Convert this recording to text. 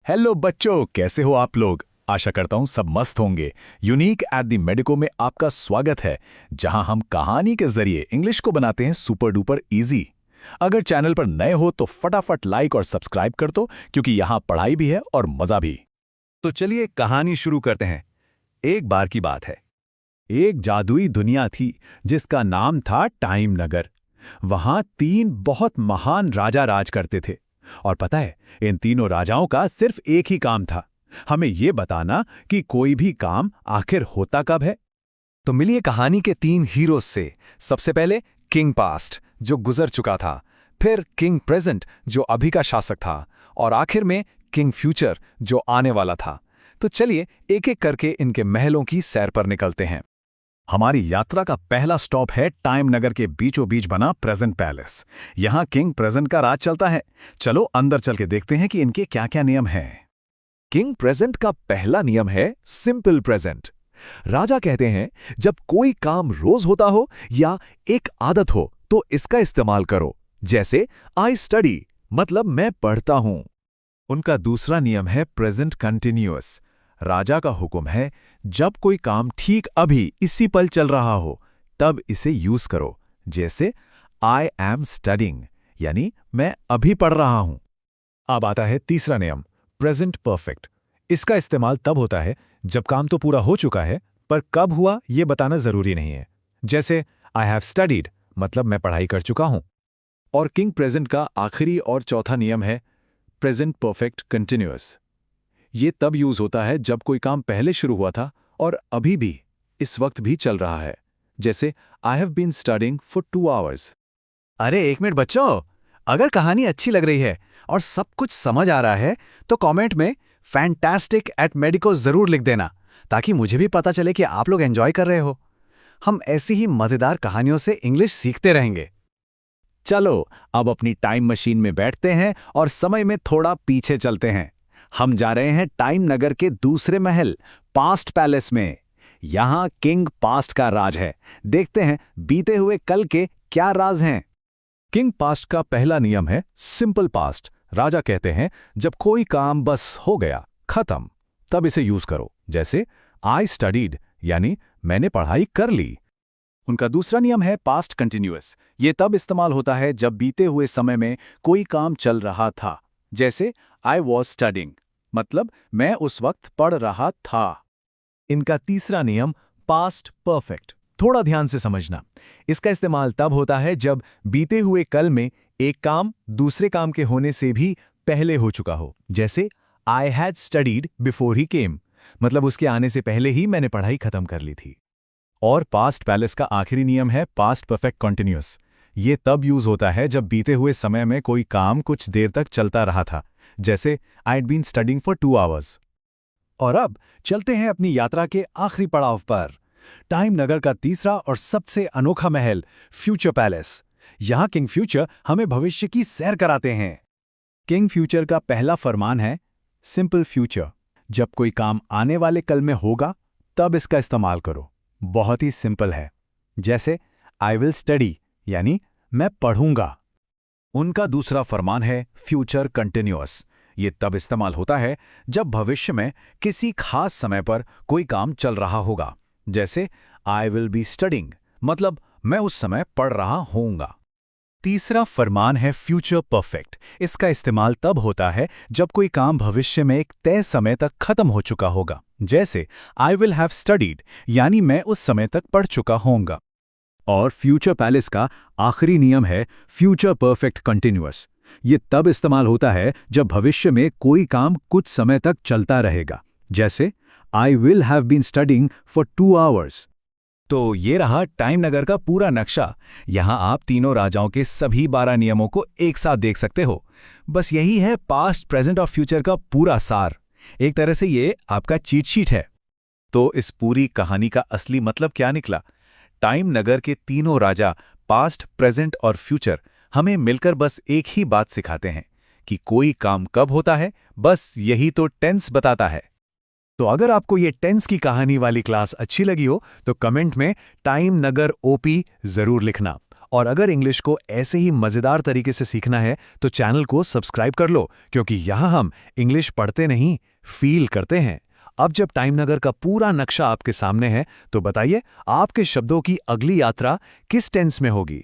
Hello बच्चों, कैसे हो आप लोग। आशा करता हूं सब मस्त होंगे। यूनिक एट द मेडिको में आपका स्वागत है, जहां हम कहानी के जरिए इंग्लिश को बनाते हैं सुपर डुपर इजी। अगर चैनल पर नए हो तो फटाफट लाइक और सब्सक्राइब कर दो, क्योंकि यहां पढ़ाई भी है और मजा भी। तो चलिए कहानी शुरू करते हैं। एक बार की बात है। एक जादुई दुनिया थी जिसका नाम था टाइम नगर। वहां 3 बहुत महान राजा राज करते थे। और पता है, इन तीनों राजाओं का सिर्फ एक ही काम था, हमें ये बताना कि कोई भी काम आखिर होता कब है। तो मिलिए कहानी के 3 हीरोज से। सबसे पहले किंग पास्ट, जो गुजर चुका था। फिर किंग प्रेजेंट, जो अभी का शासक था। और आखिर में किंग फ्यूचर, जो आने वाला था। तो चलिए एक एक करके इनके महलों की सैर पर निकलते हैं। हमारी यात्रा का पहला स्टॉप है टाइम नगर के बीचों बीच बना प्रेजेंट पैलेस। यहां किंग प्रेजेंट का राज चलता है। चलो अंदर चल के देखते हैं कि इनके क्या क्या नियम हैं। किंग प्रेजेंट का पहला नियम है सिंपल प्रेजेंट। राजा कहते हैं, जब कोई काम रोज होता हो या एक आदत हो तो इसका इस्तेमाल करो। जैसे आई स्टडी, मतलब मैं पढ़ता हूं। उनका दूसरा नियम है प्रेजेंट कंटिन्यूअस। राजा का हुक्म है, जब कोई काम ठीक अभी इसी पल चल रहा हो तब इसे यूज करो। जैसे आई एम स्टडिंग, यानी मैं अभी पढ़ रहा हूं। अब आता है तीसरा नियम, प्रेजेंट परफेक्ट। इसका इस्तेमाल तब होता है जब काम तो पूरा हो चुका है, पर कब हुआ यह बताना जरूरी नहीं है। जैसे आई हैव स्टडीड, मतलब मैं पढ़ाई कर चुका हूं। और किंग प्रेजेंट का आखिरी और चौथा नियम है प्रेजेंट परफेक्ट कंटिन्यूअस। ये तब यूज होता है जब कोई काम पहले शुरू हुआ था और अभी भी इस वक्त भी चल रहा है। जैसे I have been studying for 2 hours. अरे एक मिनट बच्चों, अगर कहानी अच्छी लग रही है और सब कुछ समझ आ रहा है तो कमेंट में फैंटास्टिक एट मेडिको जरूर लिख देना, ताकि मुझे भी पता चले कि आप लोग एंजॉय कर रहे हो। हम ऐसी ही मजेदार कहानियों से इंग्लिश सीखते रहेंगे। चलो अब अपनी टाइम मशीन में बैठते हैं और समय में थोड़ा पीछे चलते हैं। हम जा रहे हैं टाइम नगर के दूसरे महल, पास्ट पैलेस में। यहां किंग पास्ट का राज है। देखते हैं बीते हुए कल के क्या राज हैं। किंग पास्ट का पहला नियम है सिंपल पास्ट। राजा कहते हैं, जब कोई काम बस हो गया, खत्म, तब इसे यूज करो। जैसे आई स्टडीड, यानी मैंने पढ़ाई कर ली। उनका दूसरा नियम है पास्ट कंटिन्यूअस। ये तब इस्तेमाल होता है जब बीते हुए समय में कोई काम चल रहा था। जैसे आई वॉज स्टडिंग, मतलब मैं उस वक्त पढ़ रहा था। इनका तीसरा नियम पास्ट परफेक्ट। थोड़ा ध्यान से समझना। इसका इस्तेमाल तब होता है जब बीते हुए कल में एक काम दूसरे काम के होने से भी पहले हो चुका हो। जैसे I had studied before he came, मतलब उसके आने से पहले ही मैंने पढ़ाई खत्म कर ली थी। और पास्ट पैलेस का आखिरी नियम है पास्ट परफेक्ट कंटिन्यूअस। ये तब यूज होता है जब बीते हुए समय में कोई काम कुछ देर तक चलता रहा था। जैसे I had been studying for 2 hours. और अब चलते हैं अपनी यात्रा के आखिरी पड़ाव पर, टाइम नगर का तीसरा और सबसे अनोखा महल, फ्यूचर पैलेस। यहां किंग फ्यूचर हमें भविष्य की सैर कराते हैं। किंग फ्यूचर का पहला फरमान है सिंपल फ्यूचर। जब कोई काम आने वाले कल में होगा तब इसका इस्तेमाल करो। बहुत ही सिंपल है। जैसे आई विल स्टडी, यानी मैं पढ़ूंगा। उनका दूसरा फरमान है फ्यूचर कंटिन्यूअस। ये तब इस्तेमाल होता है जब भविष्य में किसी खास समय पर कोई काम चल रहा होगा। जैसे आई विल बी स्टडिंग, मतलब मैं उस समय पढ़ रहा होऊंगा। तीसरा फरमान है फ्यूचर परफेक्ट। इसका इस्तेमाल तब होता है जब कोई काम भविष्य में एक तय समय तक खत्म हो चुका होगा। जैसे आई विल हैव स्टडीड, यानी मैं उस समय तक पढ़ चुका होऊंगा। और फ्यूचर पैलेस का आखिरी नियम है फ्यूचर परफेक्ट कंटिन्यूअस। ये तब इस्तेमाल होता है जब भविष्य में कोई काम कुछ समय तक चलता रहेगा। जैसे I will have been studying for 2 hours. तो ये रहा टाइम नगर का पूरा नक्शा। यहां आप तीनों राजाओं के सभी 12 नियमों को एक साथ देख सकते हो। बस यही है पास्ट, प्रेजेंट और फ्यूचर का पूरा सार। एक तरह से ये आपका चीट शीट है। तो इस पूरी कहानी का असली मतलब क्या निकला? टाइम नगर के तीनों राजा, पास्ट, प्रेजेंट और फ्यूचर, हमें मिलकर बस एक ही बात सिखाते हैं कि कोई काम कब होता है, बस यही तो टेंस बताता है। तो अगर आपको ये टेंस की कहानी वाली क्लास अच्छी लगी हो तो कमेंट में टाइम नगर ओपी जरूर लिखना। और अगर इंग्लिश को ऐसे ही मज़ेदार तरीके से सीखना है तो चैनल को सब्सक्राइब कर लो, क्योंकि यहाँ हम इंग्लिश पढ़ते नहीं, फील करते हैं। अब जब टाइम नगर का पूरा नक्शा आपके सामने है, तो बताइए आपके शब्दों की अगली यात्रा किस टेंस में होगी।